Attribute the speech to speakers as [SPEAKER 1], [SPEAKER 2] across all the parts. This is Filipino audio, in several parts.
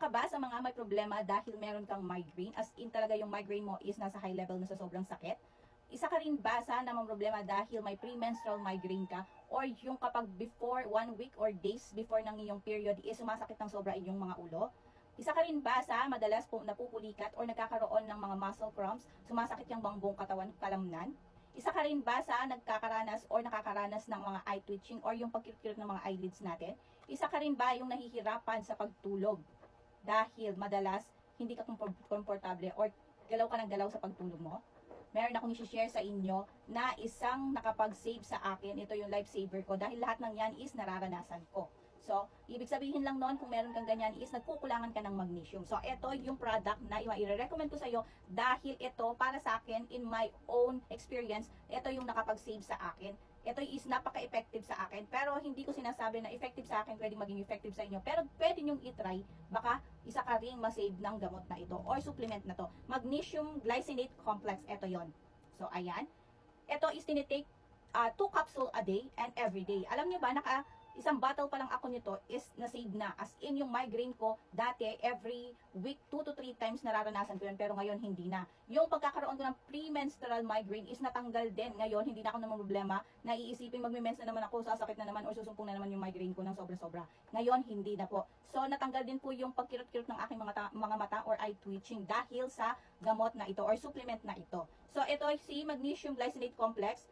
[SPEAKER 1] ka ba sa mga may problema dahil meron kang migraine? As in talaga yung migraine mo is nasa high level na sa sobrang sakit? Isa ka rin ba sa namang problema dahil may premenstrual migraine ka? Or yung kapag before 1 week or days before ng iyong period is sumasakit ng sobra inyong mga ulo? Isa ka rin ba sa madalas po napupulikat or nagkakaroon ng mga muscle cramps, sumasakit yung buong katawan, kalamnan? Isa ka rin ba sa nagkakaranas or nakakaranas ng mga eye twitching or yung pagkirkir ng mga eyelids natin? Isa ka rin ba yung nahihirapan sa pagtulog dahil madalas hindi ka komportable or galaw ka ng galaw sa pagtulog mo? Meron akong i-share sa inyo na isang nakapag-save sa akin. Ito yung lifesaver ko dahil lahat ng yan is nararanasan ko. So, ibig sabihin lang noon kung meron kang ganyan is nagkukulangan ka ng magnesium. So, ito yung product na i-recommend ko sa iyo dahil ito para sa akin in my own experience, ito yung nakapag-save sa akin. Ito is napaka-effective sa akin. Pero hindi ko sinasabi na effective sa akin, pwedeng maging effective sa inyo. Pero pwede nyong itry, baka isa ka ring masave ng gamot na ito or supplement na to. Magnesium glycinate complex, ito yon. So, ayan. Ito is tinitake 2 capsule a day and every day. Alam niyo ba, isang bottle pa lang ako nito is na-save na. As in, yung migraine ko, dati, every week, 2 to 3 times nararanasan ko yun. Pero ngayon, hindi na. Yung pagkakaroon ko ng premenstrual migraine is natanggal din. Ngayon, hindi na ako naman problema. Naiisipin, magme-mens na naman ako, sasakit na naman, or susumpong na naman yung migraine ko ng sobra-sobra. Ngayon, hindi na po. So, natanggal din po yung pagkirot-kirot ng aking mga mata or eye twitching dahil sa gamot na ito or supplement na ito. So, ito ay si Magnesium Glycinate Complex.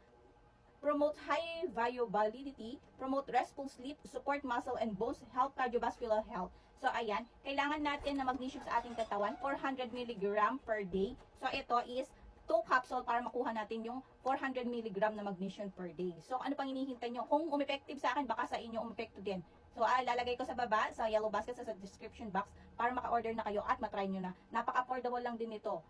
[SPEAKER 1] Promote high viability, promote restful sleep, support muscle and bones, help cardiovascular health. So, ayan, kailangan natin na magnesium sa ating katawan, 400 mg per day. So, ito is 2 capsule para makuha natin yung 400 mg na magnesium per day. So, ano pang hinihintay nyo? Kung umepective sa akin, baka sa inyo umepective din. So, lalagay ko sa baba, sa yellow basket, sa description box, para maka-order na kayo at matry nyo na. Napaka-affordable lang din ito.